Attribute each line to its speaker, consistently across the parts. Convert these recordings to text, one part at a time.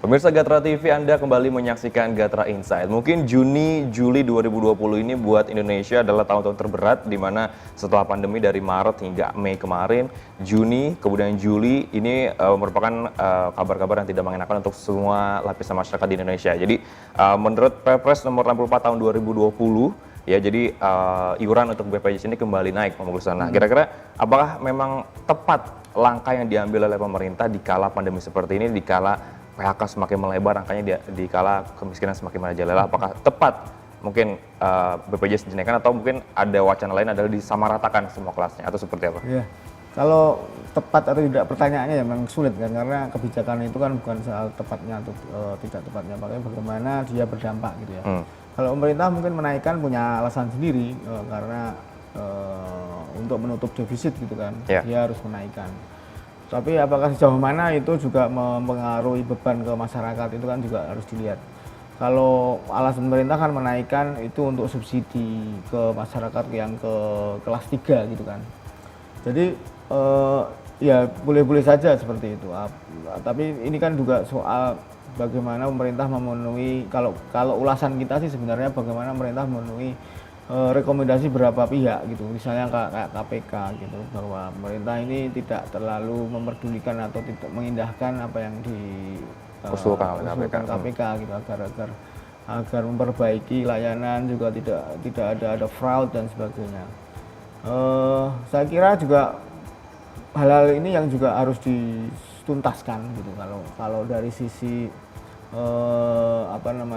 Speaker 1: Pemirsa Gatra TV, Anda kembali menyaksikan Gatra Insight. Mungkin Juni, Juli 2020 ini buat Indonesia adalah tahun-tahun terberat, di mana setelah pandemi dari Maret hingga Mei kemarin, Juni, kemudian Juli, ini merupakan kabar-kabar yang tidak mengenakan untuk semua lapisan masyarakat di Indonesia. Jadi menurut Perpres nomor 64 tahun 2020, ya, jadi iuran untuk BPJS ini kembali naik, Pak Mugluson. Nah, kira-kira apakah memang tepat langkah yang diambil oleh pemerintah di kala pandemi seperti ini, di kala PHK semakin melebar, angkanya di kala kemiskinan semakin merajalela? Apakah tepat mungkin BPJS dinaikkan, atau mungkin ada wacana lain adalah disamaratakan semua kelasnya, atau seperti apa?
Speaker 2: Ya, kalau tepat atau tidak, pertanyaannya memang sulit kan, karena kebijakan itu kan bukan soal tepatnya atau tidak tepatnya, makanya bagaimana dia berdampak gitu ya. Kalau pemerintah mungkin menaikkan punya alasan sendiri, karena untuk menutup defisit gitu kan, dia harus menaikkan. Tapi apakah sejauh mana itu juga mempengaruhi beban ke masyarakat, itu kan juga harus dilihat. Kalau alasan pemerintah kan menaikkan itu untuk subsidi ke masyarakat yang ke kelas 3 gitu kan. Jadi ya boleh-boleh saja seperti itu. Tapi ini kan juga soal bagaimana pemerintah memenuhi, kalau ulasan kita sih sebenarnya bagaimana pemerintah memenuhi rekomendasi berapa pihak gitu, misalnya kayak KPK gitu, bahwa pemerintah ini tidak terlalu memperdulikan atau tidak mengindahkan apa yang
Speaker 1: usulkan oleh
Speaker 2: KPK gitu, agar memperbaiki layanan, juga tidak ada fraud dan sebagainya. Saya kira juga hal-hal ini yang juga harus dituntaskan gitu, kalau dari sisi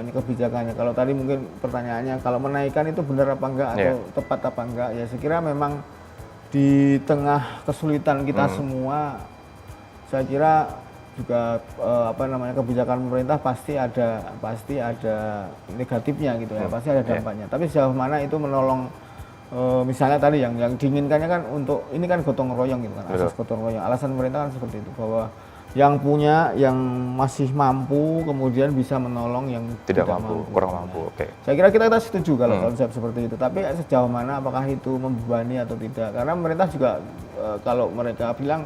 Speaker 2: kebijakannya. Kalau tadi mungkin pertanyaannya, kalau menaikkan itu benar apa enggak atau tepat apa enggak, ya saya kira memang di tengah kesulitan kita semua, saya kira juga kebijakan pemerintah pasti ada negatifnya gitu ya, pasti ada dampaknya. Tapi sejauh mana itu menolong, misalnya tadi yang diinginkannya kan untuk ini kan gotong royong gitu kan, asas gotong royong. Alasan pemerintah kan seperti itu, bahwa yang punya, yang masih mampu, kemudian bisa menolong yang tidak mampu,
Speaker 1: kurang mampu. Oke.
Speaker 2: Saya kira kita setuju kalau konsep seperti itu. Tapi sejauh mana, apakah itu membebani atau tidak? Karena pemerintah juga kalau mereka bilang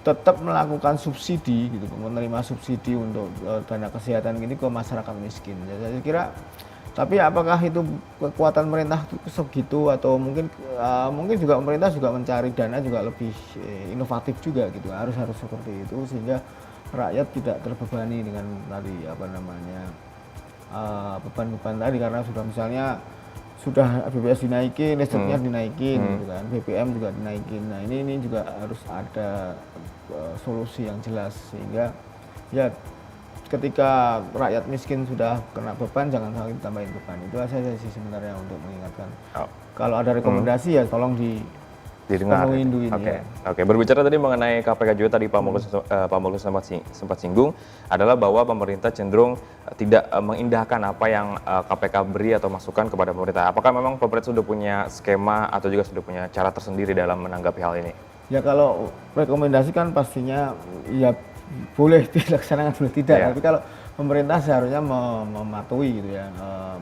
Speaker 2: tetap melakukan subsidi gitu, menerima subsidi untuk dana kesehatan ini ke masyarakat miskin. Saya kira, tapi apakah itu kekuatan pemerintah segitu, atau mungkin juga pemerintah juga mencari dana juga lebih inovatif juga gitu, harus seperti itu, sehingga rakyat tidak terbebani dengan tadi beban-beban tadi, karena sudah BPJS dinaikin, listriknya dinaikin gitu kan, BBM juga dinaikin. Nah, ini juga harus ada solusi yang jelas, sehingga ya ketika rakyat miskin sudah kena beban, jangan sampai ditambahin beban. Itu saja sih sebenarnya untuk mengingatkan. Kalau ada rekomendasi ya tolong
Speaker 1: didengar. Oke. Berbicara tadi mengenai KPK juga, tadi Pak Mulus sempat singgung, adalah bahwa pemerintah cenderung tidak mengindahkan apa yang KPK beri atau masukan kepada pemerintah. Apakah memang pemerintah sudah punya skema atau juga sudah punya cara tersendiri dalam menanggapi hal ini?
Speaker 2: Ya, kalau rekomendasi kan pastinya ya boleh dilaksanakan, boleh tidak. Tapi kalau pemerintah seharusnya mematuhi gitu ya,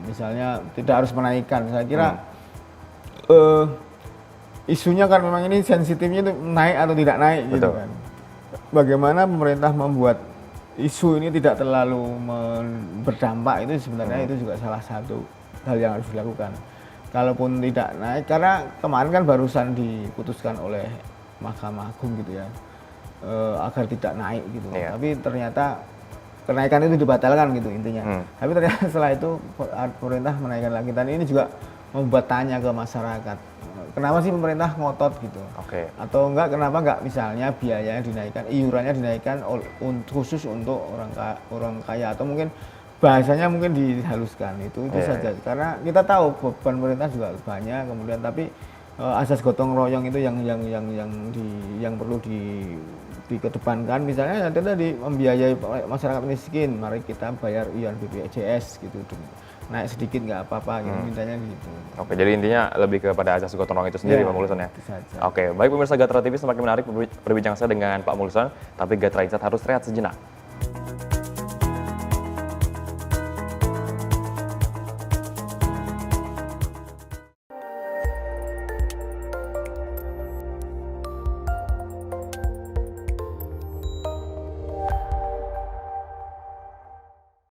Speaker 2: misalnya tidak harus menaikkan. Saya kira isunya kan memang ini sensitifnya itu naik atau tidak naik gitu kan. Bagaimana pemerintah membuat isu ini tidak terlalu berdampak, itu sebenarnya itu juga salah satu hal yang harus dilakukan. Kalaupun tidak naik, karena kemarin kan barusan diputuskan oleh Mahkamah Agung gitu ya, agar tidak naik gitu. Tapi ternyata kenaikan itu dibatalkan gitu intinya. Tapi ternyata setelah itu pemerintah menaikkan lagi, dan ini juga membuat tanya ke masyarakat, kenapa sih pemerintah ngotot gitu? Atau kenapa enggak misalnya biayanya dinaikkan, iurannya dinaikkan khusus untuk orang kaya, atau mungkin bahasanya mungkin dihaluskan, itu saja. Karena kita tahu beban pemerintah juga banyak, kemudian tapi asas gotong royong itu yang perlu dikedepankan. Misalnya tadi membiayai masyarakat miskin, mari kita bayar iuran BPJS gitu, naik sedikit nggak apa-apa gitu, mintanya gitu.
Speaker 1: Oke, jadi intinya lebih kepada asas gotong royong itu sendiri, Pak Mugluson ya. Oke, baik pemirsa Gatra TV, semakin menarik perbincangan saya dengan Pak Mugluson, tapi Gatra Insight harus rehat sejenak.